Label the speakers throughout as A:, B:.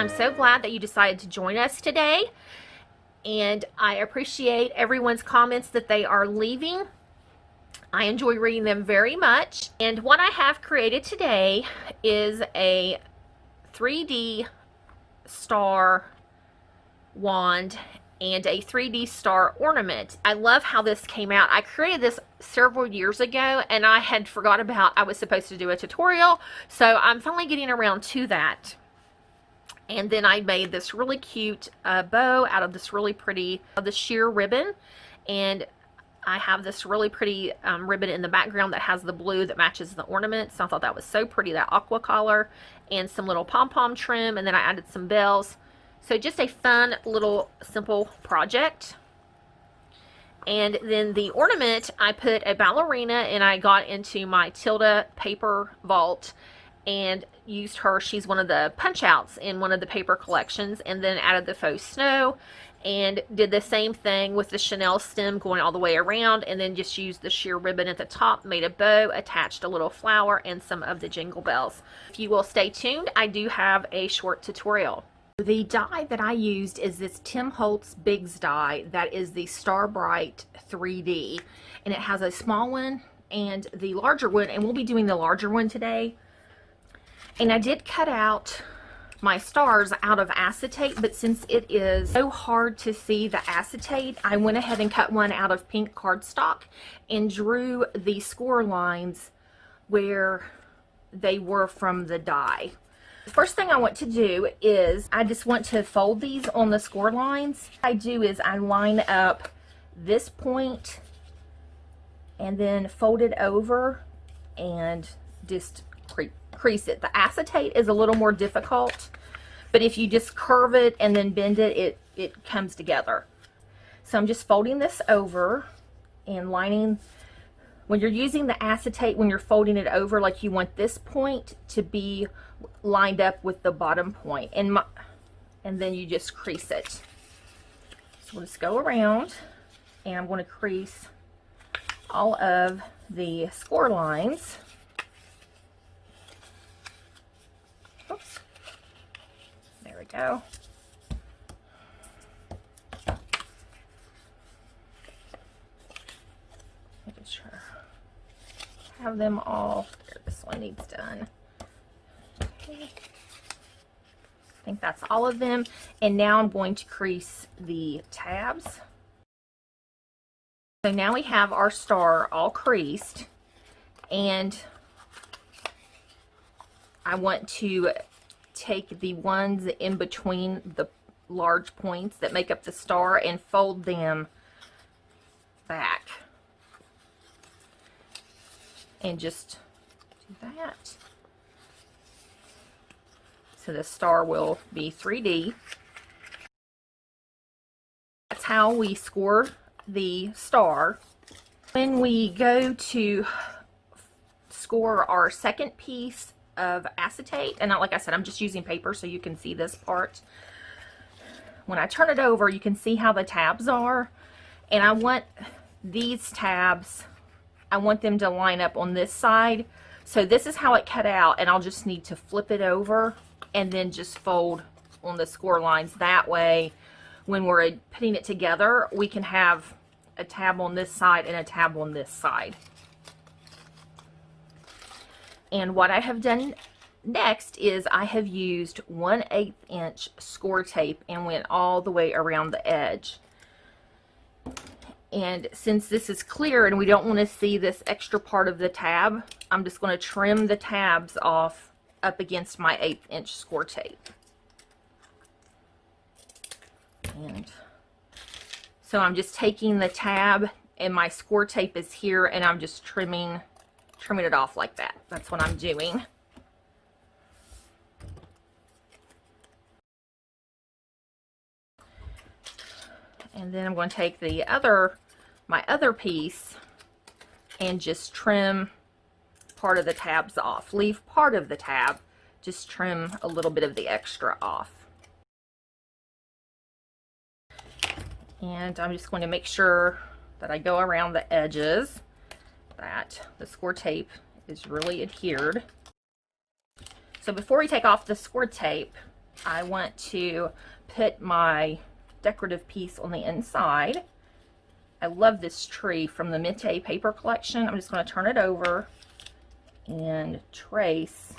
A: I'm so glad that you decided to join us today, and I appreciate everyone's comments that they are leaving. I enjoy reading them very much. And what I have created today is a 3D star wand and a 3D star ornament. I love how this came out. I created this several years ago and I had forgot about I was supposed to do a tutorial, so I'm finally getting around to that. And then I made this really cute bow out of this really pretty the sheer ribbon, and I have this really pretty ribbon in the background that has the blue that matches the ornament. So I thought that was so pretty, that aqua color, and some little pom-pom trim, and then I added some bells. So just a fun little simple project. And then the ornament, I put a ballerina, and I got into my Tilda paper vault and used her. She's one of the punch outs in one of the paper collections, and then added the faux snow and did the same thing with the Chanel stem going all the way around, and then just used the sheer ribbon at the top, made a bow, attached a little flower and some of the jingle bells. If you will stay tuned, I do have a short tutorial. The die that I used is this Tim Holtz Bigs die that is the Star Bright 3D, and it has a small one and the larger one, and we'll be doing the larger one today. And I did cut out my stars out of acetate, but since it is so hard to see the acetate, I went ahead and cut one out of pink cardstock and drew the score lines where they were from the die. The first thing I want to do is I just want to fold these on the score lines. What I do is I line up this point and then fold it over and just crease it. The acetate is a little more difficult, but if you just curve it and then bend it, it comes together. So I'm just folding this over and lining. When you're using the acetate, when you're folding it over, like, you want this point to be lined up with the bottom point, and then you just crease it. So we'll just go around, and I'm going to crease all of the score lines. Oops. There we go. Making sure I have them all. There, this one needs done. Okay. I think that's all of them. And now I'm going to crease the tabs. So now we have our star all creased, and I want to take the ones in between the large points that make up the star and fold them back. And just do that. So the star will be 3D. That's how we score the star. When we go to score our second piece of acetate, and like I said, I'm just using paper so you can see this part. When I turn it over, you can see how the tabs are, and I want these tabs, I want them to line up on this side. So this is how it cut out, and I'll just need to flip it over and then just fold on the score lines. That way, when we're putting it together, we can have a tab on this side and a tab on this side. And what I have done next is I have used 1/8 inch score tape and went all the way around the edge. And since this is clear and we don't want to see this extra part of the tab, I'm just going to trim the tabs off up against my 1/8 inch score tape. And so I'm just taking the tab, and my score tape is here, and I'm just trimming it off like that. That's what I'm doing. And then I'm going to take the my other piece and just trim part of the tabs off. Leave part of the tab, just trim a little bit of the extra off. And I'm just going to make sure that I go around the edges, that the score tape is really adhered. So before we take off the score tape, I want to put my decorative piece on the inside. I love this tree from the Mente paper collection. I'm just going to turn it over and trace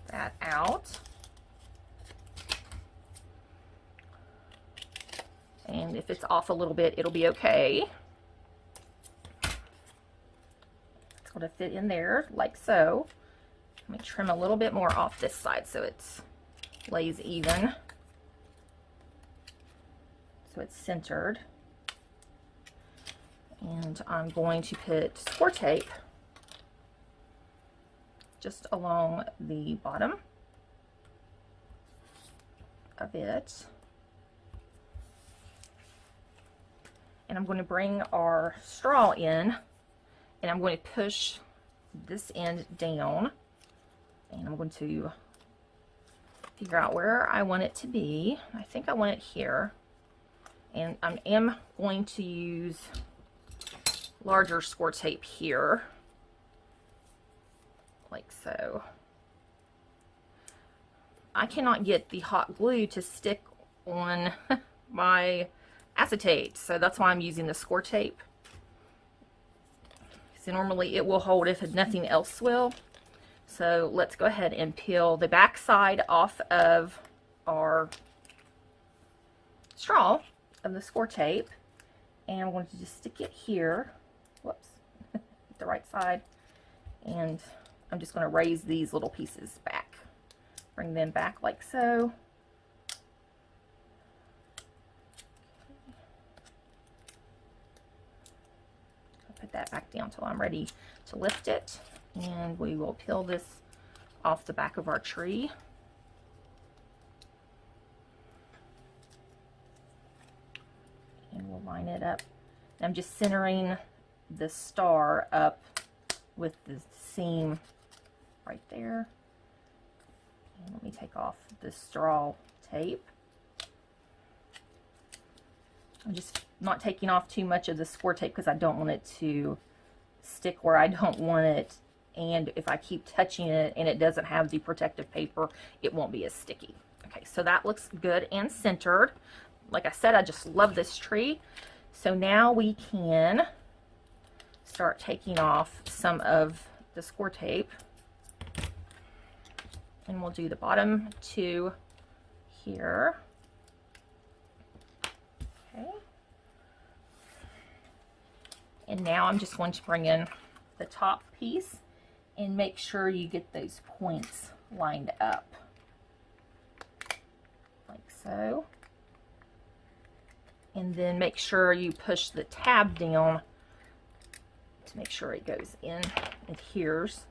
A: that out. And if it's off a little bit, it'll be okay. It's going to fit in there like so. Let me trim a little bit more off this side so it lays even. So it's centered. And I'm going to put score tape just along the bottom of it. And I'm going to bring our straw in, and I'm going to push this end down, and I'm going to figure out where I want it to be. I think I want it here, and I am going to use larger score tape here, like so. I cannot get the hot glue to stick on my acetate, so that's why I'm using the score tape. So normally it will hold if nothing else will. So let's go ahead and peel the back side off of our straw of the score tape, and I'm going to just stick it here. Whoops, the right side, and I'm just going to raise these little pieces back, bring them back like so. Put that back down till I'm ready to lift it, and we will peel this off the back of our tree. And we'll line it up. I'm just centering the star up with the seam right there. And let me take off the straw tape. I'm just not taking off too much of the score tape because I don't want it to stick where I don't want it, and if I keep touching it and it doesn't have the protective paper, it won't be as sticky. Okay, so that looks good and centered. Like I said, I just love this tree. So now we can start taking off some of the score tape, and we'll do the bottom two here. Okay. And now I'm just going to bring in the top piece and make sure you get those points lined up like so. And then make sure you push the tab down to make sure it goes in, adheres.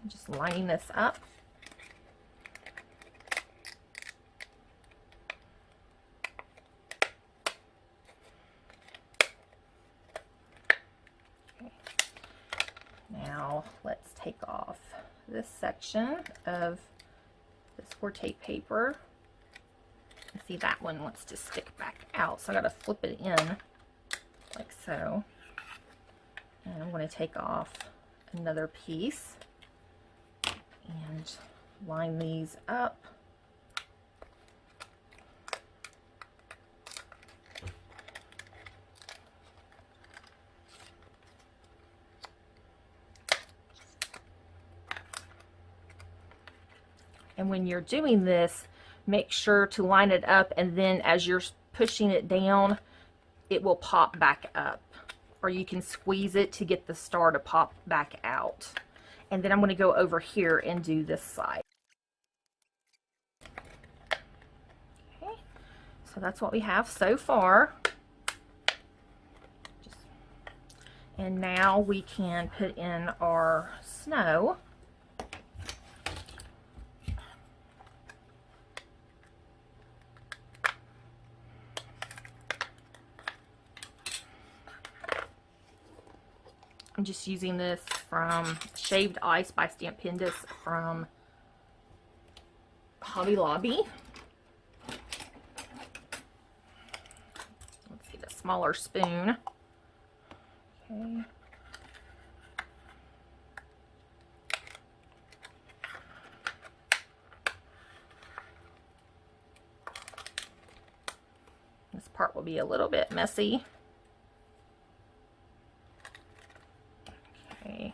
A: I'm just lining this up. Now let's take off this section of the score tape paper. And see, that one wants to stick back out, so I gotta flip it in like so. And I'm going to take off another piece and line these up. And when you're doing this, make sure to line it up, and then as you're pushing it down, it will pop back up. Or you can squeeze it to get the star to pop back out. And then I'm going to go over here and do this side. Okay, so that's what we have so far. And now we can put in our snow. I'm just using this from Shaved Ice by Stampendous from Hobby Lobby. Let's see, the smaller spoon. Okay. This part will be a little bit messy. Okay.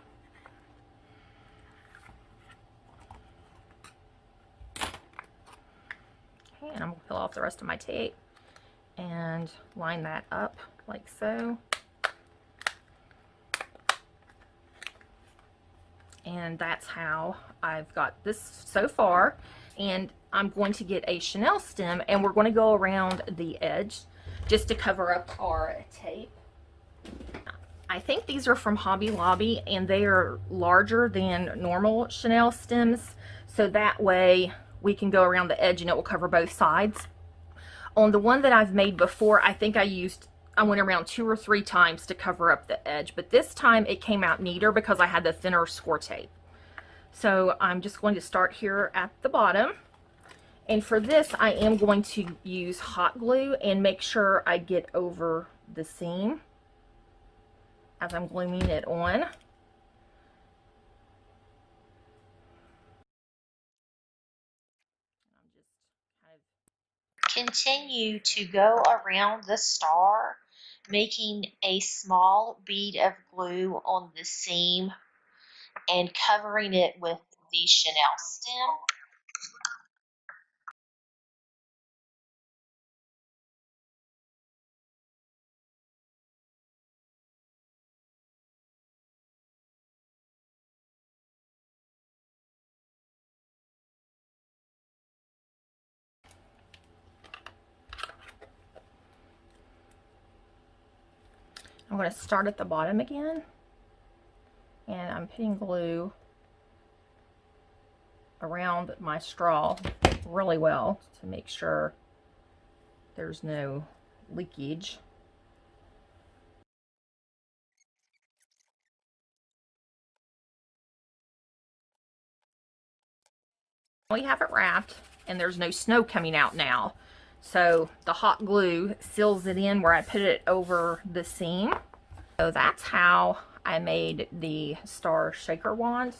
A: Okay, and I'm going to peel off the rest of my tape and line that up like so. And that's how I've got this so far. And I'm going to get a chenille stem, and we're going to go around the edge just to cover up our tape. I think these are from Hobby Lobby, and they are larger than normal chenille stems, so that way we can go around the edge and it will cover both sides. On the one that I've made before, I think I went around 2 or 3 times to cover up the edge, but this time it came out neater because I had the thinner score tape. So I'm just going to start here at the bottom. And for this, I am going to use hot glue and make sure I get over the seam as I'm gluing it on. Continue to go around the star, making a small bead of glue on the seam and covering it with the chenille stem. I'm going to start at the bottom again, and I'm putting glue around my straw really well to make sure there's no leakage. We have it wrapped, and there's no snow coming out now. So the hot glue seals it in where I put it over the seam. So that's how I made the star shaker wand.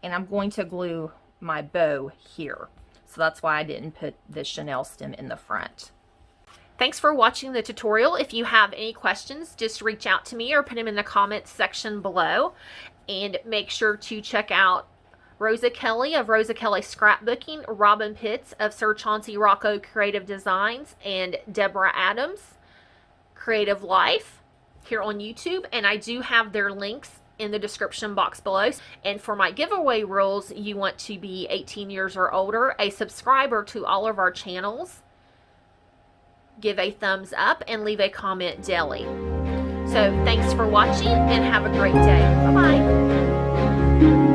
A: And I'm going to glue my bow here. So that's why I didn't put the chenille stem in the front. Thanks for watching the tutorial. If you have any questions, just reach out to me or put them in the comments section below. And make sure to check out Rosa Kelly of Rosa Kelly Scrapbooking, Robyn Pitts of Sir Chauncey Rocco Creative Designs, and Deborah Adams Creative Life here on YouTube. And I do have their links in the description box below. And for my giveaway rules, you want to be 18 years or older, a subscriber to all of our channels, give a thumbs up, and leave a comment daily. So thanks for watching, and have a great day. Bye-bye.